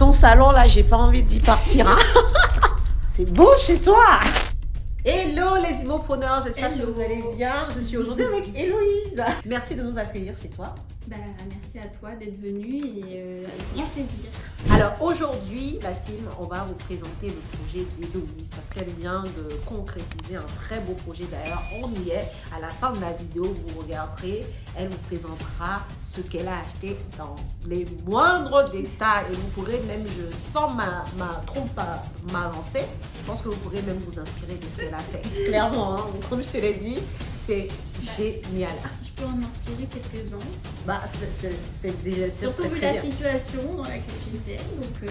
ton salon là, j'ai pas envie d'y partir. Hein. C'est beau chez toi. Hello les immopreneurs, j'espère que vous allez bien. Je suis aujourd'hui avec Héloïse. Merci de nous accueillir chez toi. Bah, merci à toi d'être venue et avec grand plaisir. Alors aujourd'hui, la team, on va vous présenter le projet d'Héloïse parce qu'elle vient de concrétiser un très beau projet. D'ailleurs, on y est. À la fin de la vidéo, vous regarderez, elle vous présentera ce qu'elle a acheté dans les moindres détails. Et vous pourrez même, sans ma trompe m'avancer, je pense que vous pourrez même vous inspirer de ce qu'elle a fait. Clairement, hein, comme je te l'ai dit, c'est génial. Si je peux en inspirer quelques-uns. Bah, c'est déjà... Surtout vu la situation dans laquelle j'étais, donc...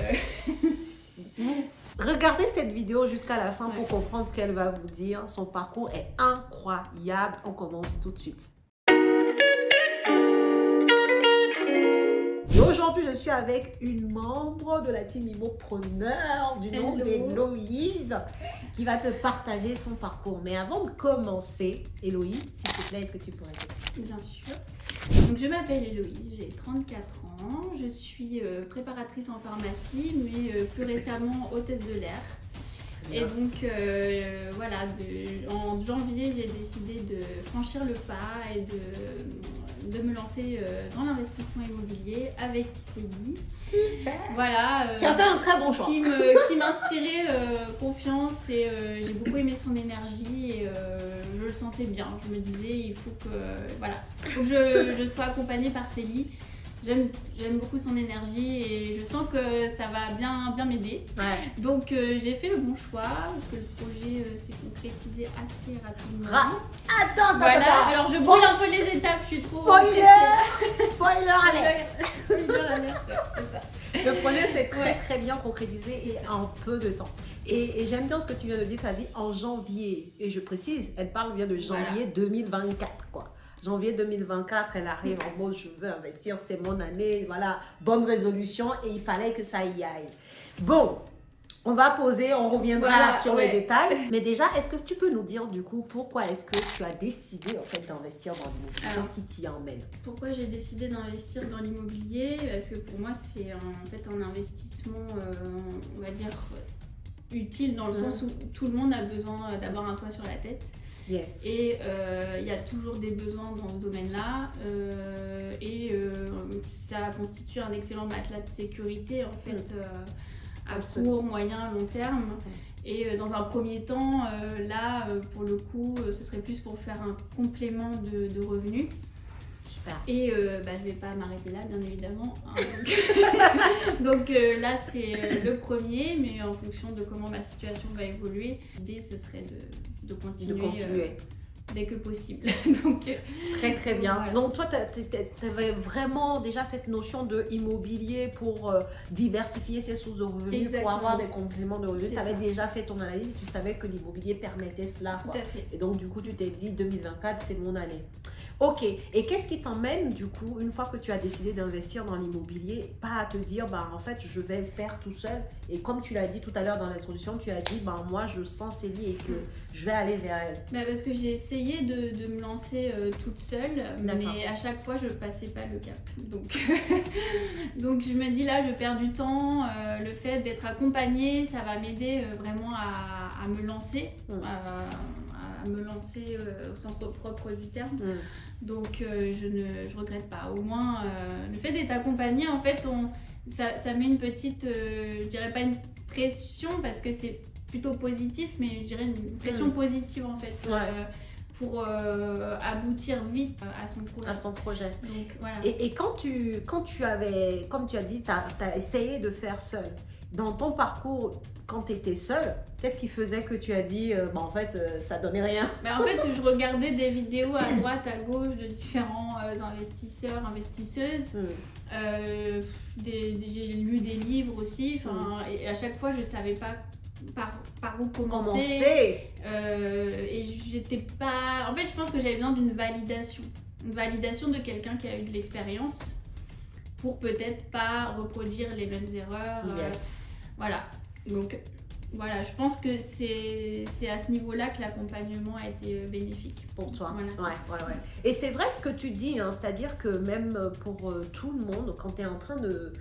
Regardez cette vidéo jusqu'à la fin pour comprendre ce qu'elle va vous dire. Son parcours est incroyable. On commence tout de suite. Et aujourd'hui, je suis avec une membre de la team Immopreneur du nom d'Héloïse qui va te partager son parcours. Mais avant de commencer, Héloïse, s'il te plaît, est-ce que tu pourrais te... Bien sûr. Donc, je m'appelle Héloïse, j'ai 34 ans. Je suis préparatrice en pharmacie, mais plus récemment hôtesse de l'air. Et donc, voilà, en janvier, j'ai décidé de franchir le pas et de me lancer dans l'investissement immobilier avec Céline. Super. Voilà. Tu as fait un très bon choix. Qui m'inspirait confiance et j'ai beaucoup aimé son énergie et je le sentais bien. Je me disais, il faut que, voilà, faut que je sois accompagnée par Céline. J'aime beaucoup son énergie et je sens que ça va bien m'aider. Ouais. Donc j'ai fait le bon choix parce que le projet s'est concrétisé assez rapidement. Attends. Alors je brûle un peu les étapes, je suis trop... Spoiler alert. C'est ça. Le projet s'est très bien concrétisé et en peu de temps. Et j'aime bien ce que tu viens de dire, tu as dit en janvier. Et je précise, elle parle bien de janvier 2024 quoi. Janvier 2024, elle arrive en mode je veux investir, c'est mon année, voilà, bonne résolution et il fallait que ça y aille. Bon, on va poser, on reviendra sur les détails. Mais déjà, est-ce que tu peux nous dire du coup pourquoi est-ce que tu as décidé en fait d'investir dans l'immobilier? Qu'est-ce qui t'y emmène? Pourquoi j'ai décidé d'investir dans l'immobilier? Parce que pour moi, c'est en fait un investissement, on va dire, utile dans le sens où tout le monde a besoin d'avoir un toit sur la tête. Yes. Et il y a toujours des besoins dans ce domaine-là ça constitue un excellent matelas de sécurité en fait à court, moyen, long terme. Et dans un premier temps, là pour le coup, ce serait plus pour faire un complément de revenus. Et je vais pas m'arrêter là, bien évidemment. Hein, donc là, c'est le premier, mais en fonction de comment ma situation va évoluer, l'idée, ce serait de continuer. Dès que possible. Donc, très bien. Voilà. Donc toi, tu avais vraiment déjà cette notion de immobilier pour diversifier ses sources de revenus. Exactement. Pour avoir des compléments de revenus. Tu avais déjà fait ton analyse, tu savais que l'immobilier permettait cela. Tout à fait. Et donc du coup, tu t'es dit 2024, c'est mon année. Ok, et qu'est-ce qui t'emmène du coup, une fois que tu as décidé d'investir dans l'immobilier, pas à te dire, en fait, je vais le faire tout seul. Et comme tu l'as dit tout à l'heure dans l'introduction, tu as dit, moi, je sens Célie et que je vais aller vers elle. Parce que j'ai essayé de me lancer toute seule, mais à chaque fois, je passais pas le cap. Donc je me dis là, je perds du temps. Le fait d'être accompagnée, ça va m'aider vraiment à me lancer. À me lancer au sens propre du terme. Donc je regrette pas. Au moins le fait d'être accompagnée, en fait ça met une petite, je dirais pas une pression parce que c'est plutôt positif, mais je dirais une pression positive en fait. Pour aboutir vite à son projet. Donc, voilà. Et quand tu avais, comme tu as dit, tu as essayé de faire seul. Dans ton parcours, quand tu étais seule, qu'est-ce qui faisait que tu as dit, en fait, ça donnait rien? En fait, je regardais des vidéos à droite, à gauche de différents investisseurs, investisseuses. J'ai lu des livres aussi. Et à chaque fois, je ne savais pas par où commencer. Et j'étais pas... En fait, je pense que j'avais besoin d'une validation. Une validation de quelqu'un qui a eu de l'expérience pour peut-être pas reproduire les mêmes erreurs. Yes. Voilà. Donc, voilà, je pense que c'est à ce niveau-là que l'accompagnement a été bénéfique. Pour toi. Voilà, ouais. Et c'est vrai ce que tu dis, hein, c'est-à-dire que même pour tout le monde, quand tu es en train de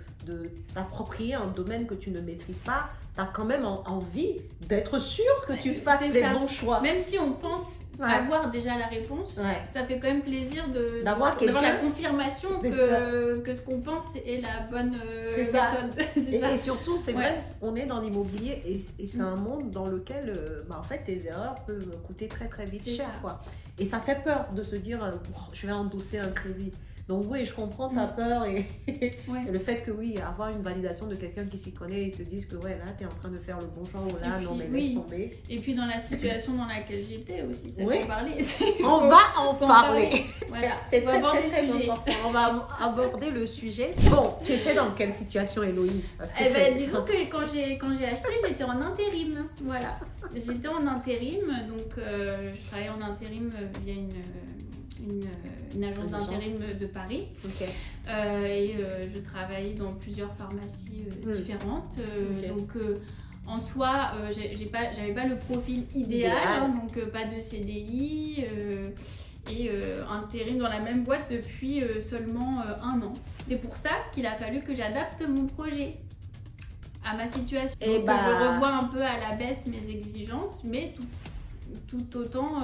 t'approprier un domaine que tu ne maîtrises pas, tu as quand même envie d'être sûr que tu fasses les bons choix. Même si on pense avoir déjà la réponse, ça fait quand même plaisir d'avoir la confirmation que ce qu'on pense est la bonne méthode. Et surtout, c'est vrai, on est dans l'immobilier et c'est un monde dans lequel en fait, tes erreurs peuvent coûter très très vite cher. Quoi. Et ça fait peur de se dire, je vais endosser un crédit. Donc oui, je comprends ta peur et le fait que avoir une validation de quelqu'un qui s'y connaît et te dise que là, tu es en train de faire le bon choix ou là, non mais laisse tomber. Et puis dans la situation dans laquelle j'étais aussi, ça faut parler. On va en parler. Voilà, c'est très important. On va aborder le sujet. Bon, tu étais dans quelle situation, Héloïse? Disons que quand j'ai acheté, j'étais en intérim. Voilà, j'étais en intérim, donc je travaillais en intérim via une agence d'intérim de Paris. Et je travaillais dans plusieurs pharmacies différentes. Donc en soi, j'avais pas le profil idéal. Hein, donc pas de CDI et intérim dans la même boîte depuis seulement 1 an. C'est pour ça qu'il a fallu que j'adapte mon projet à ma situation. Et donc, je revois un peu à la baisse mes exigences, mais tout autant,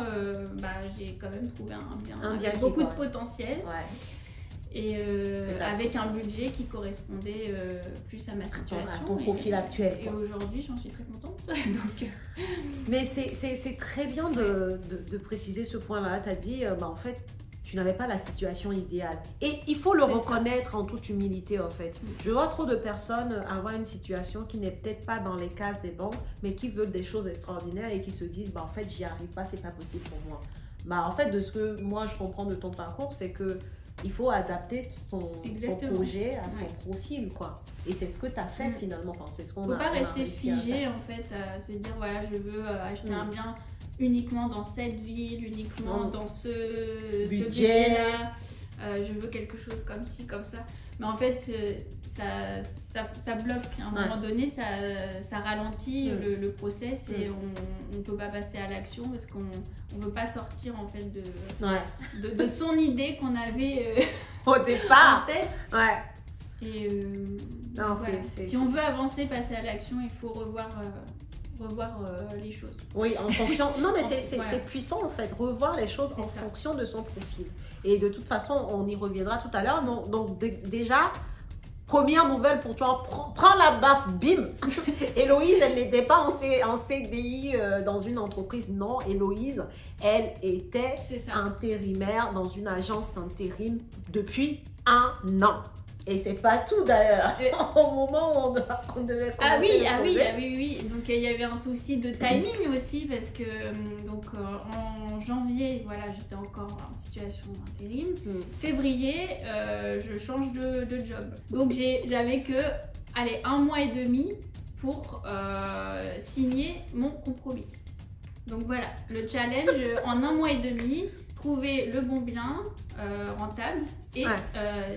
j'ai quand même trouvé un bien avec beaucoup de potentiel. Et avec un budget qui correspondait plus à ma situation. À ton profil actuel. Et aujourd'hui, j'en suis très contente. Donc... Mais c'est très bien de préciser ce point-là. Tu as dit, en fait, tu n'avais pas la situation idéale. Et il faut le reconnaître en toute humilité, en fait. Je vois trop de personnes avoir une situation qui n'est peut-être pas dans les cases des banques, mais qui veulent des choses extraordinaires et qui se disent, en fait, j'y arrive pas, c'est pas possible pour moi. En fait, de ce que moi, je comprends de ton parcours, c'est que il faut adapter ton projet à son profil, quoi. Et c'est ce que tu as fait finalement. Enfin, c'est ce qu'on a. Faut pas rester figé, en fait, à se dire, voilà, je veux acheter un bien uniquement dans cette ville, uniquement dans ce budget-là. Je veux quelque chose comme ci, comme ça. Mais en fait, ça bloque. À un moment donné, ça ralentit le process et on ne peut pas passer à l'action parce qu'on ne veut pas sortir en fait de son idée qu'on avait au départ en tête. Et si on veut avancer, passer à l'action, il faut revoir les choses. Oui, en fonction... Non, mais c'est puissant en fait, revoir les choses en fonction de son profil. Et de toute façon, on y reviendra tout à l'heure. Donc déjà, première nouvelle pour toi, prends la baffe, bim. Héloïse, elle n'était pas en CDI dans une entreprise. Non, Héloïse, elle était intérimaire dans une agence d'intérim depuis 1 an. Et c'est pas tout d'ailleurs, au moment où on devait commencer oui. Donc il y avait un souci de timing aussi parce que en janvier, voilà, j'étais encore en situation d'intérim. Février, je change de job. Donc j'avais que 1 mois et demi pour signer mon compromis. Donc voilà, le challenge en 1 mois et demi, trouver le bon bien rentable et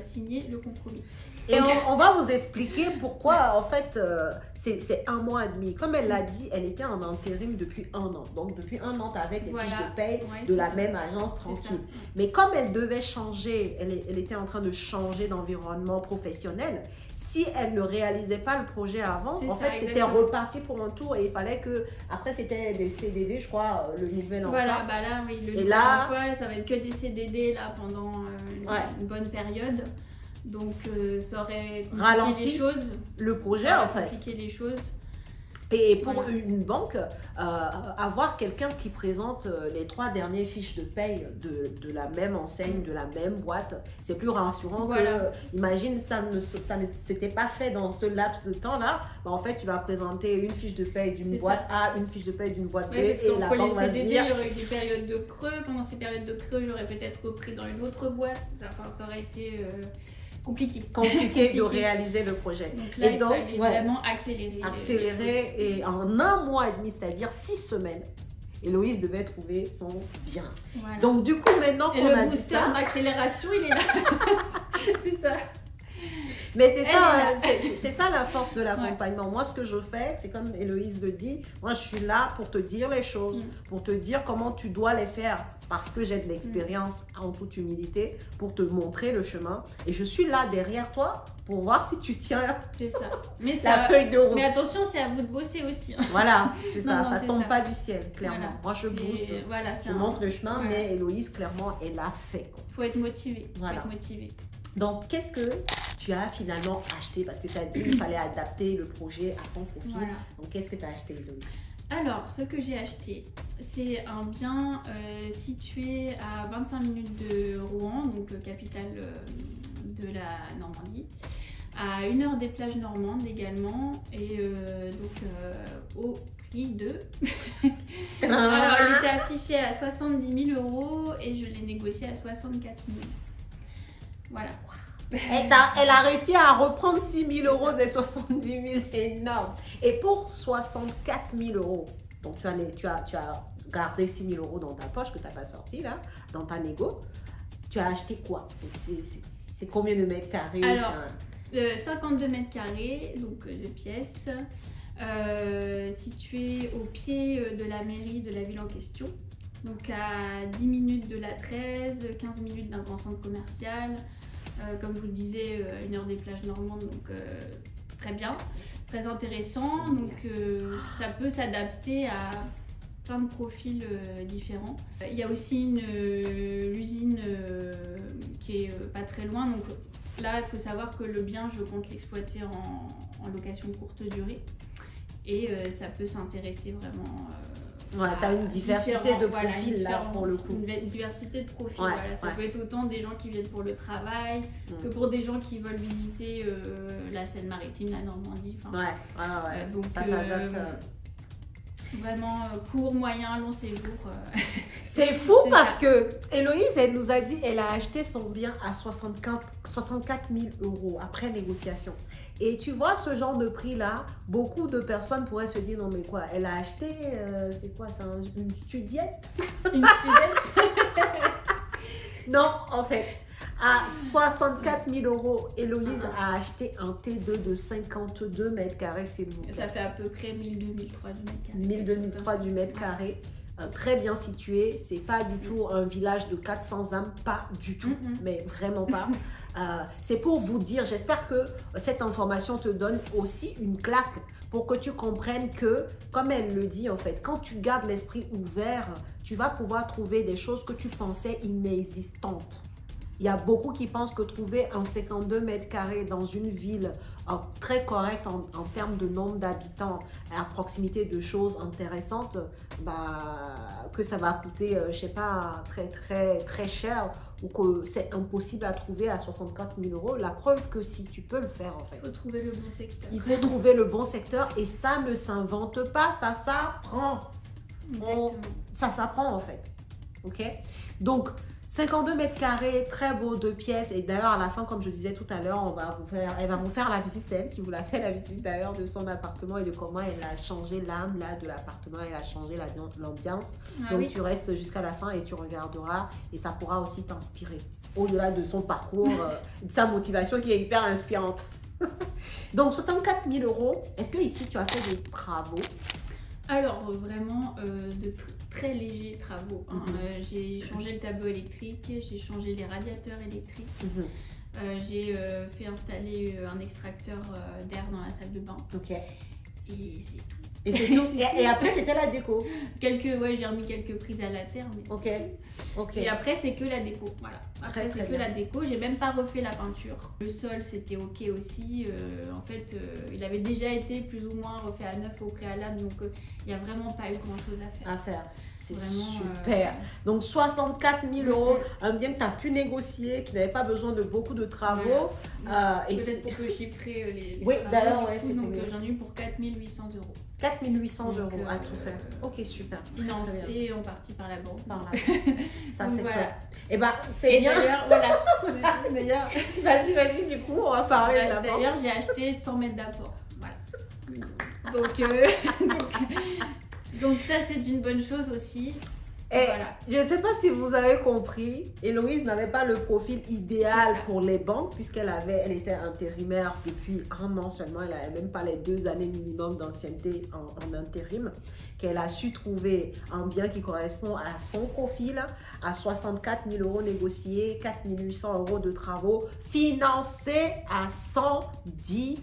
signer le compromis. Et on va vous expliquer pourquoi en fait c'est 1 mois et demi. Comme elle l'a dit, elle était en intérim depuis 1 an. Donc depuis 1 an, tu avais les fiches de paye de la même agence tranquille. Mais comme elle devait changer, elle était en train de changer d'environnement professionnel. Si elle ne réalisait pas le projet avant, en fait, c'était reparti pour un tour et il fallait que... Après, c'était des CDD, je crois, le nouvel emploi. Voilà, là, oui, le nouvel emploi, ça va être que des CDD là pendant une bonne période. Donc, ça aurait compliqué les choses. Le projet, en fait. Compliqué les choses. Et pour une banque, avoir quelqu'un qui présente les 3 dernières fiches de paye de la même enseigne, de la même boîte, c'est plus rassurant que, imagine, ça ne s'était pas fait dans ce laps de temps-là. En fait, tu vas présenter une fiche de paye d'une boîte A, une fiche de paye d'une boîte B, et la banque va se dire... Il y aurait eu des périodes de creux. Pendant ces périodes de creux, j'aurais peut-être repris dans une autre boîte. Ça aurait été... compliqué de réaliser le projet. Donc là, il fallait vraiment accélérer. Et en 1 mois et demi, c'est-à-dire 6 semaines, Héloïse devait trouver son bien. Voilà. Donc du coup, maintenant qu'on a dit ça... Et le booster d'accélération, il est là. C'est ça. Mais c'est ça la force de l'accompagnement. Ouais. Moi, ce que je fais, c'est comme Héloïse le dit, moi, je suis là pour te dire les choses, pour te dire comment tu dois les faire, parce que j'ai de l'expérience en toute humilité, pour te montrer le chemin. Et je suis là derrière toi pour voir si tu tiens la feuille de route. Mais attention, c'est à vous de bosser aussi. Voilà, c'est ça. Ça tombe pas du ciel, clairement. Voilà. Moi, je booste, je montre le chemin, mais Héloïse, clairement, elle a fait. Il faut être motivé. Donc, qu'est-ce que tu as finalement acheté? Parce que tu as dit qu'il fallait adapter le projet à ton profil. Voilà. Donc, qu'est-ce que tu as acheté, Héloïse? Alors, ce que j'ai acheté, c'est un bien situé à 25 minutes de Rouen, donc capitale de la Normandie, à 1 heure des plages normandes également, et au prix de... Alors, il était affiché à 70 000 € et je l'ai négocié à 64 000. Voilà. Elle a réussi à reprendre 6 000 € des 70 000, énorme. Et pour 64 000 €, donc tu as gardé 6 000 € dans ta poche que tu n'as pas sorti là, dans ta négo, tu as acheté quoi? C'est combien de mètres carrés? Alors, 52 mètres carrés, donc de pièces, situé au pied de la mairie de la ville en question. Donc à 10 minutes de la 13, 15 minutes d'un grand centre commercial. Comme je vous le disais, 1 heure des plages normandes, donc très bien, très intéressant. Donc ça peut s'adapter à plein de profils différents. Il y a aussi l'usine qui est pas très loin. Donc là, il faut savoir que le bien, je compte l'exploiter en location courte durée. Et ça peut s'intéresser vraiment... Ouais, tu as une diversité de profils là pour le coup. Une diversité de profils, ça peut être autant des gens qui viennent pour le travail que pour des gens qui veulent visiter la Seine-Maritime, la Normandie. Donc ça s'adapte. Vraiment court, moyen, long séjour. C'est fou parce que Héloïse, elle nous a dit elle a acheté son bien à 64 000 € après négociation. Et tu vois, ce genre de prix-là, beaucoup de personnes pourraient se dire, non mais quoi, elle a acheté, c'est quoi, c'est une studiette? Une studiette? Non, en fait, à 64 000 €, Héloïse a acheté un T2 de 52 mètres carrés, s'il vous plaît. Ça fait à peu près 1002-1003 du mètre carré. 1002-1003 du mètre carré. Très bien situé, c'est pas du tout un village de 400 âmes, pas du tout, mais vraiment pas. C'est pour vous dire, j'espère que cette information te donne aussi une claque pour que tu comprennes que, comme elle le dit en fait, quand tu gardes l'esprit ouvert, tu vas pouvoir trouver des choses que tu pensais inexistantes. Il y a beaucoup qui pensent que trouver un 52 mètres carrés dans une ville très correcte en termes de nombre d'habitants, à proximité de choses intéressantes, que ça va coûter, je sais pas, très cher ou que c'est impossible à trouver à 64 000 €. La preuve que si tu peux le faire en fait. Il faut trouver le bon secteur. Il faut trouver le bon secteur et ça ne s'invente pas, ça s'apprend. Ça s'apprend en fait. Ok? Donc, 52 mètres carrés, très beau, 2 pièces. Et d'ailleurs, à la fin, comme je disais tout à l'heure, elle va vous faire la visite. C'est elle qui vous l'a fait, la visite d'ailleurs de son appartement et de comment elle a changé l'âme là de l'appartement. Elle a changé l'ambiance. Donc, tu restes jusqu'à la fin et tu regarderas. Et ça pourra aussi t'inspirer. Au-delà de son parcours, de sa motivation qui est hyper inspirante. Donc, 64 000 €. Est-ce que ici, tu as fait des travaux? Alors, vraiment de très légers travaux. J'ai changé le tableau électrique, j'ai changé les radiateurs électriques, j'ai fait installer un extracteur d'air dans la salle de bain. Ok. Et c'est tout. Et c'est tout. Et après, c'était la déco. J'ai remis quelques prises à la terre. Mais... Ok. Et après, c'est que la déco. Voilà. Après, c'est que la déco. J'ai même pas refait la peinture. Le sol, c'était ok aussi. En fait, il avait déjà été plus ou moins refait à neuf au préalable. Donc, il n'y a vraiment pas eu grand-chose à faire. C'est vraiment super. Donc 64 000 €, un bien que tu as pu négocier, qui n'avait pas besoin de beaucoup de travaux. Peut-être qu'on peut chiffrer les oui, d'ailleurs, c'est donc j'en ai eu pour 4 800 €. 4 800 € à tout faire. Ok, super. Financé en partie par la banque. Ça, c'est voilà. top. Et c'est bien. D'ailleurs, vas-y, du coup, on va parler de la banque. D'ailleurs, j'ai acheté 100 mètres d'apport. Voilà. Donc ça, c'est une bonne chose aussi. Et voilà. je ne sais pas si vous avez compris, Héloïse n'avait pas le profil idéal pour les banques elle était intérimaire depuis 1 an seulement. Elle n'avait même pas les 2 années minimum d'ancienneté en intérim. Qu'elle a su trouver un bien qui correspond à son profil, à 64 000 euros négociés, 4 800 euros de travaux, financés à 110%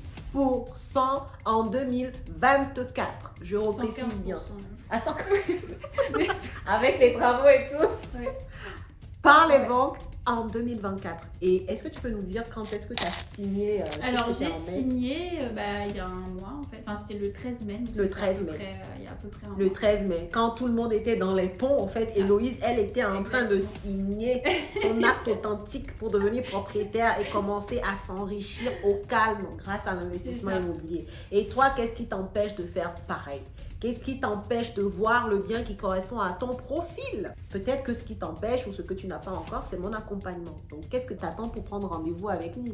en 2024. Je reprécise bien. À 100... Avec les travaux et tout. Ouais. Par les banques en 2024. Et est-ce que tu peux nous dire quand est-ce que tu as signé Alors j'ai signé il y a 1 mois en fait. Enfin c'était le 13 mai. Le 13 mai. Il y a à peu près 1 mois. Le 13 mai. Quand tout le monde était dans les ponts, en fait, Héloïse, elle était en train de signer son acte authentique pour devenir propriétaire et commencer à s'enrichir au calme grâce à l'investissement immobilier. Et toi, qu'est-ce qui t'empêche de faire pareil? Qu'est-ce qui t'empêche de voir le bien qui correspond à ton profil? Peut-être que ce qui t'empêche ou ce que tu n'as pas encore, c'est mon accompagnement. Donc, qu'est-ce que tu attends pour prendre rendez-vous avec nous?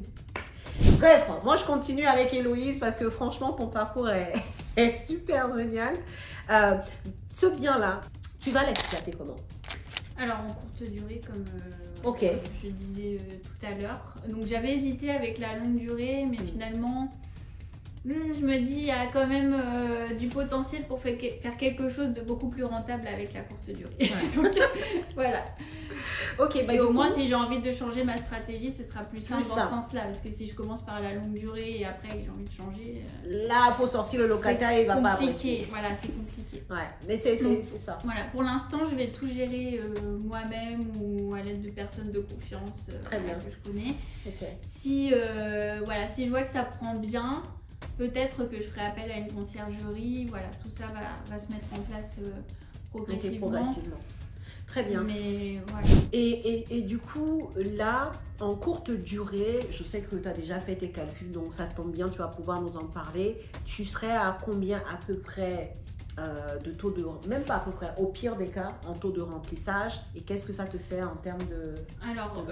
Bref, moi, je continue avec Héloïse parce que franchement, ton parcours est super génial. Ce bien-là, tu vas l'exploiter comment? Alors, en courte durée, comme je disais tout à l'heure. Donc, j'avais hésité avec la longue durée, mais finalement... je me dis, il y a quand même du potentiel pour faire quelque chose de beaucoup plus rentable avec la courte durée. Ouais. Donc, voilà. Ok, et au moins, si j'ai envie de changer ma stratégie, ce sera plus simple dans ce sens-là. Parce que si je commence par la longue durée et après j'ai envie de changer... là, il faut sortir le locataire et il va pas apprécier. Voilà, c'est compliqué. Ouais, mais c'est ça. Voilà, pour l'instant, je vais tout gérer moi-même ou à l'aide de personnes de confiance que je connais. Okay. Si je vois que ça prend bien... Peut-être que je ferai appel à une conciergerie, voilà, tout ça va se mettre en place progressivement. Très bien. Mais voilà. Et du coup, là, en courte durée, je sais que tu as déjà fait tes calculs, donc ça tombe bien, tu vas pouvoir nous en parler. Tu serais à combien à peu près de taux de... Même pas à peu près, au pire des cas, en taux de remplissage? Et qu'est-ce que ça te fait en termes de... Alors,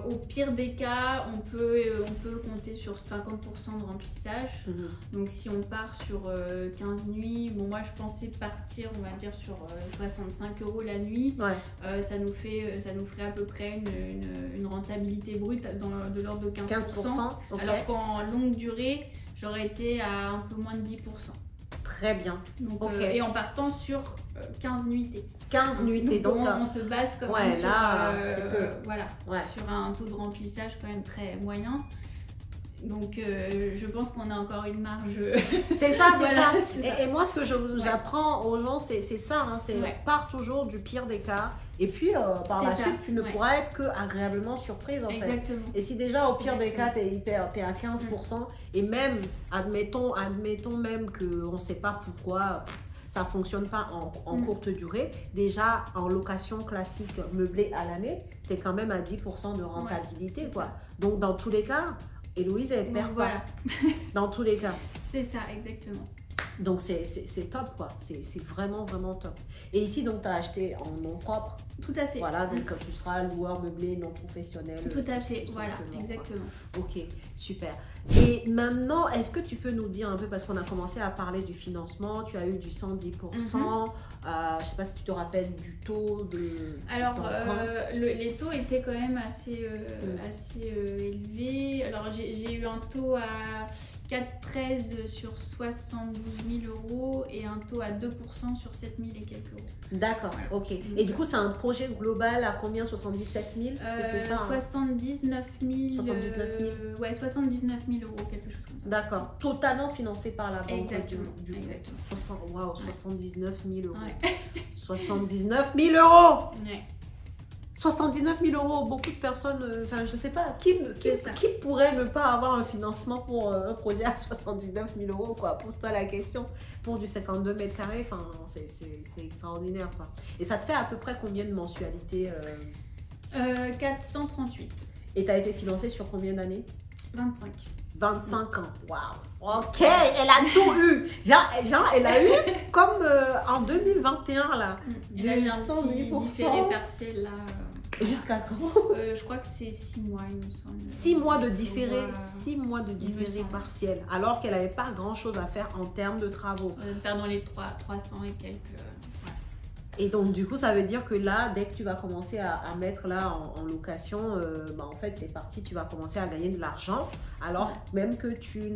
au pire des cas, on peut compter sur 50% de remplissage. Donc, si on part sur 15 nuits, bon, moi, je pensais partir, on va dire, sur 65 € la nuit. Ouais. Ça nous ferait à peu près une rentabilité brute de l'ordre de 15%. Okay. Alors qu'en longue durée, j'aurais été à un peu moins de 10%. Très bien. Donc, et en partant sur 15 nuitées. 15 nuitées. Donc on se base quand même sur un taux de remplissage quand même très moyen. Donc je pense qu'on a encore une marge. C'est ça, c'est ça. Et moi, ce que j'apprends aux gens, c'est ça. Hein, c'est part toujours du pire des cas. Et puis, par la suite, tu ne pourras être que agréablement surprise, en fait. Et si déjà, au pire des cas, tu es à 15%, et même, admettons même qu'on ne sait pas pourquoi ça ne fonctionne pas en courte durée, déjà, en location classique meublée à l'année, tu es quand même à 10% de rentabilité, quoi. Donc, dans tous les cas, Héloïse, elle perd pas. Dans tous les cas. C'est ça, exactement. Donc, c'est top, quoi. C'est vraiment, vraiment top. Et ici, donc, tu as acheté en nom propre. Tout à fait. Voilà, donc tu seras loueur meublé non professionnel. Tout à fait, voilà, exactement. Ok, super. Et maintenant, est-ce que tu peux nous dire un peu, parce qu'on a commencé à parler du financement, tu as eu du 110%. Je ne sais pas si tu te rappelles du taux de... Alors, les taux étaient quand même assez élevés. Alors, j'ai eu un taux à 4,13 sur 72 000 € et un taux à 2% sur 7 000 et quelques euros. D'accord, ok. Et du coup, c'est un projet global à combien? 77 000? C'était ça, 79 000. 79 000 ouais, 79 000 €, quelque chose comme ça. D'accord. Totalement financé par la banque. Exactement. Wow, 79 000 €. Ouais. 79 000 €. Ouais. 79 000 €, beaucoup de personnes, enfin je sais pas, qui pourrait ne pas avoir un financement pour un projet à 79 000 €, quoi? Pose-toi la question, pour du 52 mètres carrés, enfin c'est extraordinaire, quoi. Et ça te fait à peu près combien de mensualités 438. Et tu as été financée sur combien d'années? 25. 25 ans, waouh. Ok, elle a tout eu. Genre, elle a eu comme en 2021 là. Et là j'ai un petit différé partiel là. Jusqu'à quand? Je crois que c'est 6 mois, il me semble. 6 mois de différé, 6 mois de différé partiel, alors qu'elle n'avait pas grand chose à faire en termes de travaux. Faire dans les 300 et quelques. Et donc, du coup, ça veut dire que là, dès que tu vas commencer à mettre là en location, en fait, c'est parti, tu vas commencer à gagner de l'argent. Alors, même que tu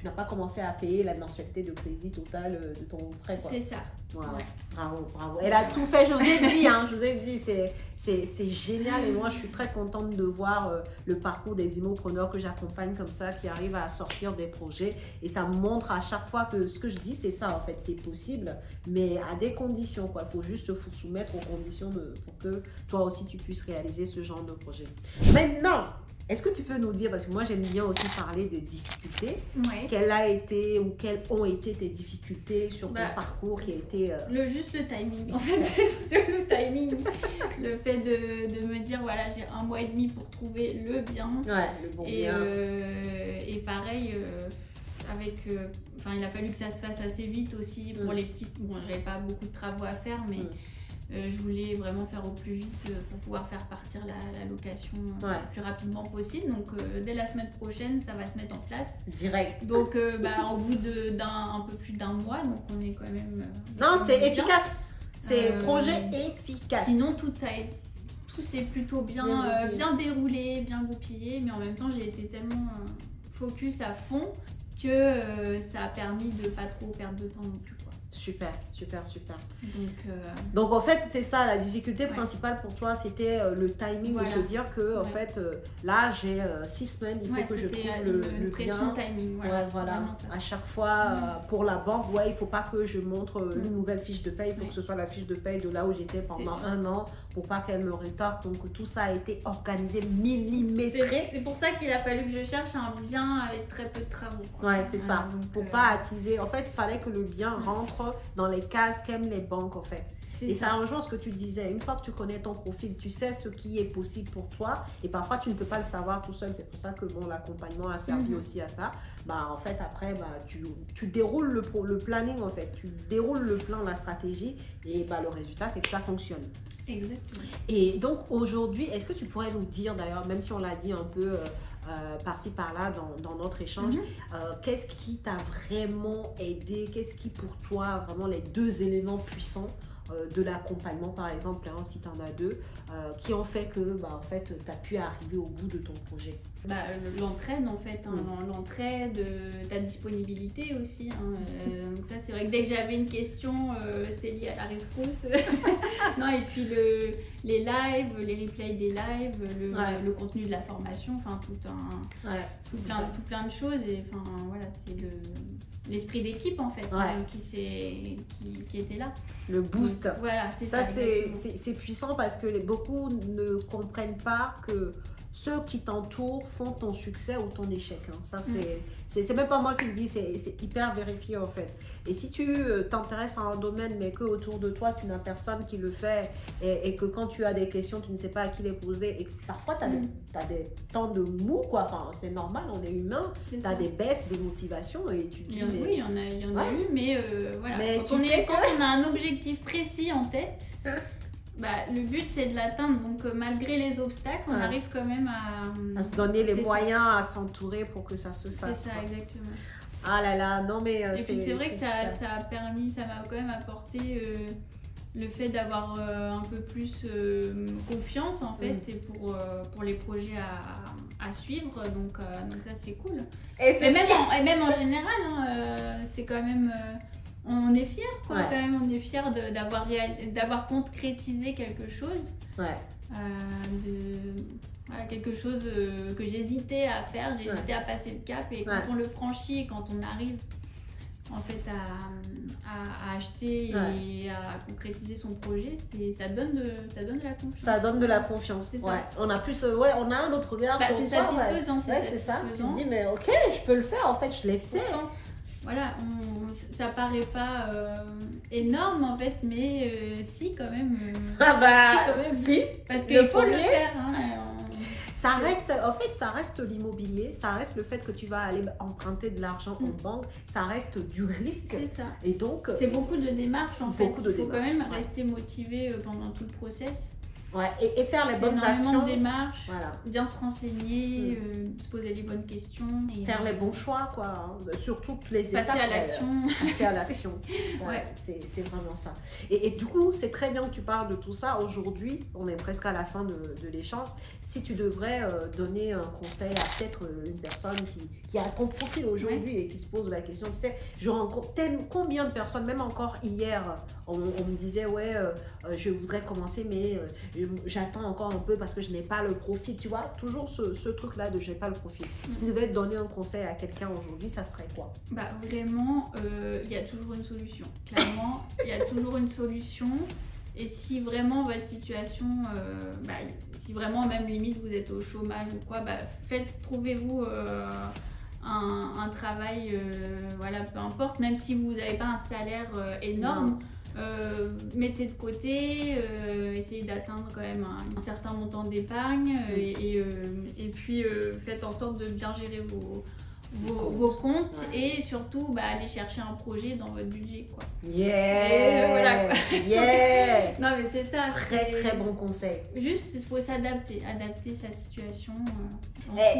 n'as pas commencé à payer la mensualité de crédit total de ton prêt, quoi. C'est ça. Voilà. Ouais. Bravo, bravo. Elle a tout fait, je vous ai dit, hein, je vous ai dit, c'est génial. Et moi, je suis très contente de voir le parcours des immopreneurs que j'accompagne comme ça, qui arrivent à sortir des projets. Et ça me montre à chaque fois que ce que je dis, c'est ça, en fait, c'est possible, mais à des conditions, quoi. Il faut juste se soumettre aux conditions pour que toi aussi, tu puisses réaliser ce genre de projet. Maintenant, est-ce que tu peux nous dire, parce que moi j'aime bien aussi parler de difficultés, quelles ont été tes difficultés sur ton parcours qui a été... Juste le timing, en fait, c'était le timing. Le fait de me dire, voilà, j'ai 1 mois et demi pour trouver le bien. Ouais, le bon bien. Et pareil, il a fallu que ça se fasse assez vite aussi pour les petites... Bon, j'avais pas beaucoup de travaux à faire, mais... je voulais vraiment faire au plus vite pour pouvoir faire partir la location le plus rapidement possible. Donc, dès la semaine prochaine, ça va se mettre en place. Direct. Donc, au bout un peu plus d'1 mois, donc on est quand même... non, c'est efficace. C'est projet efficace. Sinon, tout s'est plutôt bien déroulé, bien goupillé. Mais en même temps, j'ai été tellement focus à fond que ça a permis de pas trop perdre de temps non plus. Super, super, super. Donc en fait, c'est ça, la difficulté principale pour toi, c'était le timing, de se dire que, en fait, là, j'ai 6 semaines, il faut que je trouve le pression bien. timing. Voilà. À chaque fois, pour la banque, il ne faut pas que je montre une nouvelle fiche de paye, il faut que ce soit la fiche de paye de là où j'étais pendant 1 an, pour pas qu'elle me retarde. Donc, tout ça a été organisé, millimétré. C'est pour ça qu'il a fallu que je cherche un bien avec très peu de travaux. Ouais, c'est ça. Pour pas attiser. En fait, il fallait que le bien rentre dans les cases qu'aiment les banques, en fait. Et ça rejoint ce que tu disais. Une fois que tu connais ton profil, tu sais ce qui est possible pour toi. Et parfois, tu ne peux pas le savoir tout seul. C'est pour ça que l'accompagnement a servi aussi à ça. En fait, après, tu déroules le planning, en fait. Tu déroules le plan, la stratégie. Et le résultat, c'est que ça fonctionne. Exactement. Et donc, aujourd'hui, est-ce que tu pourrais nous dire, d'ailleurs, même si on l'a dit un peu... par-ci par-là dans notre échange, qu'est-ce qui t'a vraiment aidé, qu'est-ce qui pour toi vraiment les 2 éléments puissants de l'accompagnement par exemple, si tu en as 2, qui ont fait que en fait, tu as pu arriver au bout de ton projet? L'entraide en fait, l'entraide, ta disponibilité aussi. Donc ça c'est vrai que dès que j'avais une question, c'est lié à la rescousse. Non, et puis les lives, les replays des lives, le contenu de la formation, enfin tout plein de choses. Et enfin voilà, c'est l'esprit d'équipe en fait qui était là. Le boost. Donc, voilà, c'est ça. C'est puissant parce que beaucoup ne comprennent pas que ceux qui t'entourent font ton succès ou ton échec. Ça, c'est même pas moi qui le dis, c'est hyper vérifié en fait. Et si tu t'intéresses à un domaine, mais qu'autour de toi, tu n'as personne qui le fait, et que quand tu as des questions, tu ne sais pas à qui les poser, et que parfois, tu as des temps de mou, quoi. Enfin, c'est normal, on est humain. Tu as des baisses de motivation et tu te dis... Oui, il y en a eu, mais voilà. Mais quand on a un objectif précis en tête... le but c'est de l'atteindre, donc malgré les obstacles, on arrive quand même à se donner les moyens, à s'entourer pour que ça se fasse. C'est ça, exactement. Ah là là, non mais... Et puis c'est vrai que ça m'a quand même apporté le fait d'avoir un peu plus confiance en fait, et pour les projets à suivre, donc ça c'est cool. Et même en général, c'est quand même... on est fiers, quoi, quand même, on est fiers d'avoir concrétisé quelque chose. Quelque chose que j'hésitais à faire, j'hésitais à passer le cap, et quand on le franchit, et quand on arrive en fait à acheter et à concrétiser son projet, ça donne de la confiance. Ça donne de la confiance. On a plus, on a un autre regard. C'est satisfaisant, c'est ça. Tu te dis mais ok, je peux le faire, en fait, je l'ai fait. Pourtant, voilà, ça paraît pas énorme en fait, mais si quand même. Si. Parce qu'il faut le faire. Ça reste, en fait, ça reste l'immobilier, ça reste le fait que tu vas aller emprunter de l'argent en banque, ça reste du risque. C'est ça. Et donc, c'est beaucoup de démarches en fait. Il faut quand même rester motivé pendant tout le process. Ouais, et faire les bonnes actions. De démarches, voilà. Bien se renseigner, se poser les bonnes questions. Et faire les bons choix, quoi. Sur toutes les étapes. Passer à l'action. Passer à l'action. Ouais. C'est vraiment ça. Et du coup, c'est très bien que tu parles de tout ça. Aujourd'hui, on est presque à la fin de l'échange. Si tu devrais donner un conseil à peut-être une personne qui a ton profil aujourd'hui et qui se pose la question, tu sais, je rencontre combien de personnes, même encore hier, on me disait, ouais, je voudrais commencer, mais j'attends encore un peu parce que je n'ai pas le profil. Tu vois, toujours ce truc-là de je n'ai pas le profil. Si tu devais donner un conseil à quelqu'un aujourd'hui, ça serait quoi? Bah vraiment, il y a toujours une solution. Clairement, il y a toujours une solution. Et si vraiment votre situation, si vraiment même limite vous êtes au chômage ou quoi, trouvez-vous un travail, voilà, peu importe, même si vous n'avez pas un salaire énorme. Mettez de côté, essayez d'atteindre quand même un certain montant d'épargne et puis faites en sorte de bien gérer vos comptes et surtout allez chercher un projet dans votre budget, quoi. Voilà, quoi. Non mais c'est ça. Très bon conseil. Juste il faut adapter sa situation.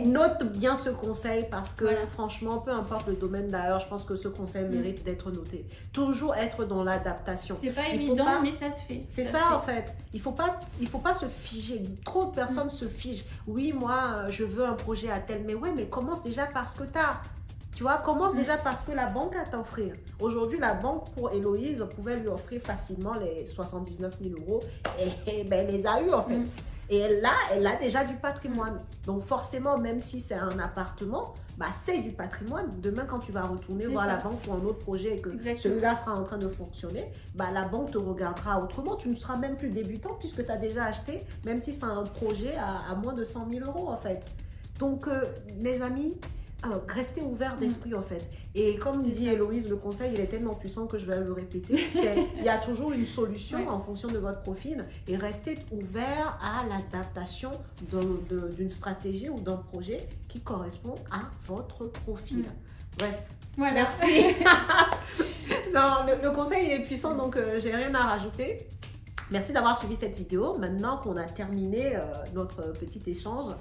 Note bien ce conseil parce que franchement, peu importe le domaine d'ailleurs, je pense que ce conseil mérite d'être noté. Toujours être dans l'adaptation. C'est pas évident, mais ça se fait. C'est ça en fait. Il faut pas se figer. Trop de personnes se figent. Oui, moi, je veux un projet à tel, mais mais commence déjà parce que tu vois, commence déjà parce que la banque a t'offrir. Aujourd'hui, la banque pour Héloïse pouvait lui offrir facilement les 79 000 € et elle les a eu en fait. Et elle a déjà du patrimoine. Donc forcément, même si c'est un appartement, c'est du patrimoine. Demain, quand tu vas retourner voir la banque pour un autre projet et que celui-là sera en train de fonctionner, la banque te regardera autrement. Tu ne seras même plus débutant puisque tu as déjà acheté, même si c'est un projet à moins de 100 000 € en fait. Donc, les amis, restez ouverts d'esprit en fait. Et comme dit Héloïse, le conseil il est tellement puissant que je vais le répéter. Il y a toujours une solution en fonction de votre profil et restez ouverts à l'adaptation d'une stratégie ou d'un projet qui correspond à votre profil. Bref. Voilà. Merci. Non, le conseil il est puissant donc j'ai rien à rajouter. Merci d'avoir suivi cette vidéo. Maintenant qu'on a terminé notre petit échange,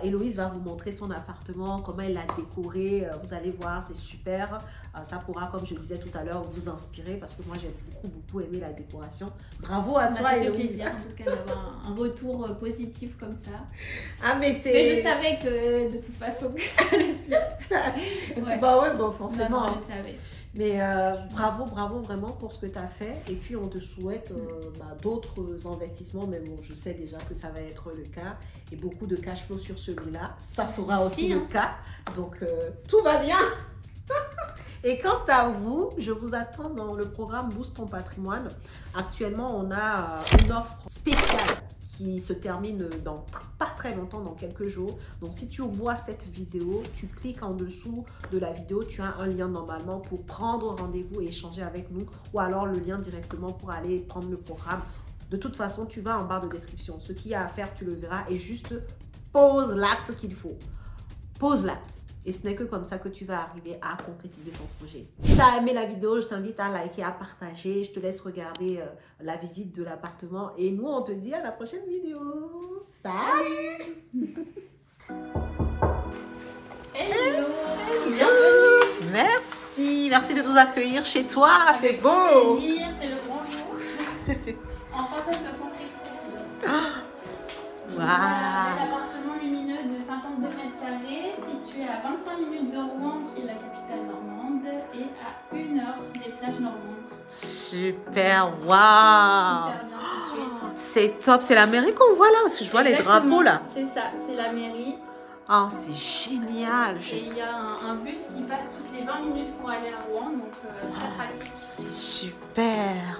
Héloïse va vous montrer son appartement, comment elle l'a décoré. Vous allez voir, c'est super. Ça pourra, comme je disais tout à l'heure, vous inspirer parce que moi, j'ai beaucoup aimé la décoration. Bravo à toi, Héloïse. Ça fait plaisir en tout cas d'avoir un retour positif comme ça. Mais je savais que de toute façon, ça allait bien. Forcément. Non, je savais. Mais bravo vraiment pour ce que tu as fait. Et puis, on te souhaite d'autres investissements. Mais bon, je sais déjà que ça va être le cas. Et beaucoup de cash flow sur celui-là. Ça sera aussi le cas. Donc, tout va bien. Et quant à vous, je vous attends dans le programme Boost ton patrimoine. Actuellement, on a une offre spéciale qui se termine dans pas très longtemps, dans quelques jours. Donc, si tu vois cette vidéo, tu cliques en dessous de la vidéo, tu as un lien normalement pour prendre rendez-vous et échanger avec nous, ou alors le lien directement pour aller prendre le programme. De toute façon, tu vas en barre de description. Ce qu'il y a à faire, tu le verras et juste pose l'acte qu'il faut. Pose l'acte. Et ce n'est que comme ça que tu vas arriver à concrétiser ton projet. Si tu as aimé la vidéo, je t'invite à liker, à partager. Je te laisse regarder la visite de l'appartement. Et nous, on te dit à la prochaine vidéo. Salut. Hello. Bienvenue. Merci de nous accueillir chez toi. C'est beau. Plaisir, c'est le grand jour. Enfin, ça se concrétise. Wow. L'appartement lumineux de 52 mètres carrés, situé à 25 minutes de Rouen, qui est la capitale normande, et à 1 heure des plages normandes. Super, waouh! C'est top, c'est la mairie qu'on voit là, parce que je vois les drapeaux là. C'est ça, c'est la mairie. Oh, c'est génial! Et il y a un bus qui passe toutes les 20 minutes pour aller à Rouen, donc très pratique. C'est super!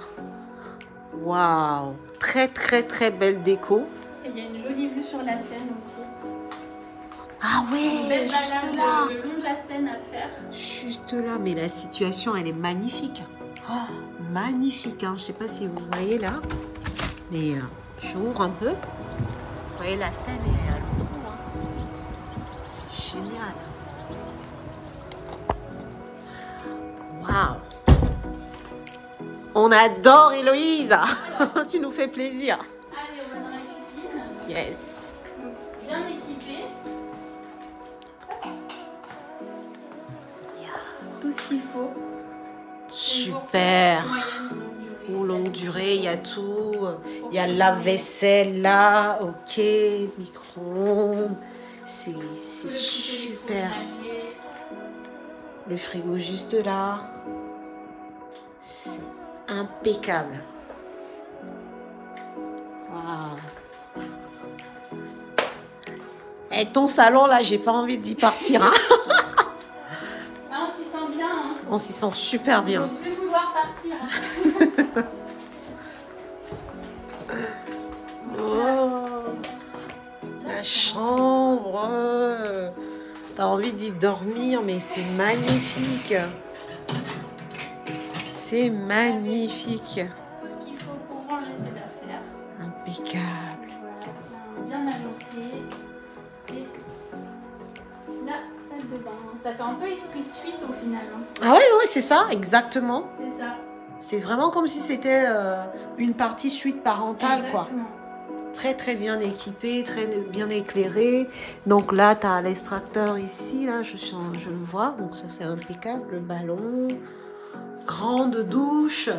Waouh! Très belle déco. Et il y a une jolie vue sur la Seine aussi. Ah ouais, juste là. Le long de la Seine à faire. Juste là, mais la situation, elle est magnifique. Oh, magnifique, hein. Je sais pas si vous voyez là, mais j'ouvre un peu. Vous voyez la Seine, elle est à l'eau. Hein. C'est génial. Waouh. On adore Héloïse. Tu nous fais plaisir. Allez, on va dans la cuisine. Yes. Donc, bien équipé. Tout ce qu'il faut. Super. Ou longue durée, il y a tout. Il y a la vaisselle là. Ok. Micro-ondes. C'est super. Le frigo juste là. C'est impeccable. Waouh. Et ton salon là, j'ai pas envie d'y partir. Hein. Ah, on s'y sent bien. Hein. On s'y sent super bien. On ne peut plus vouloir partir. Oh, la chambre. T'as envie d'y dormir, mais c'est magnifique. C'est magnifique. Tout ce qu'il faut pour ranger ses affaires. Impeccable. Voilà, bien agencé. Et la salle de bain. Ça fait un peu esprit suite au final. Hein. Ah ouais, c'est ça, exactement. C'est ça. C'est vraiment comme si c'était une partie suite parentale, Exactement. quoi. Très très bien équipé, très bien éclairé. Donc là, tu as l'extracteur ici, là, je le vois. Donc ça, c'est impeccable. Le ballon. Grande douche.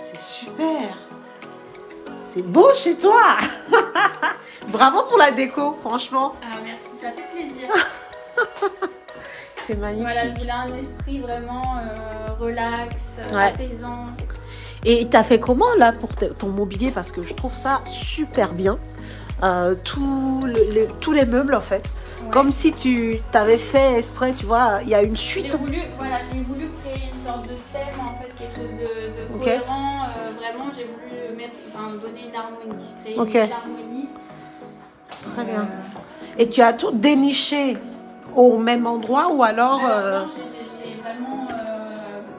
C'est super. C'est beau chez toi. Bravo pour la déco, franchement. Ah merci, ça fait plaisir. C'est magnifique. Voilà, je voulais un esprit vraiment relax, apaisant. Et tu as fait comment là pour ton mobilier? Parce que je trouve ça super bien. Tous les meubles en fait. Ouais. Comme si tu t'avais fait exprès, tu vois, il y a une suite. J'ai voulu créer une sorte de thème, en fait, quelque chose de cohérent. Vraiment, j'ai voulu donner une harmonie, créer une belle harmonie. Très bien. Et tu as tout déniché au même endroit ou alors non, j'ai vraiment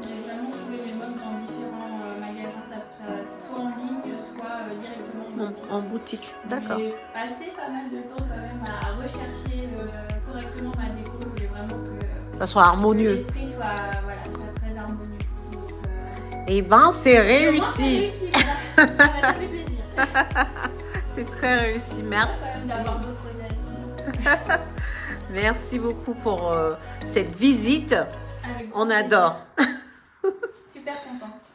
trouvé mes meubles dans différents magasins. C'est soit en ligne, soit directement en boutique. En boutique, d'accord. J'ai passé pas mal de temps quand même à rechercher correctement ma déco. Je voulais vraiment que ça soit harmonieux. Que l'esprit soit très harmonieux. Donc, et ben c'est réussi. Voilà. Ça fait plaisir. C'est très réussi, merci. D'avoir d'autres avis. Merci beaucoup pour cette visite. On adore. Super contente.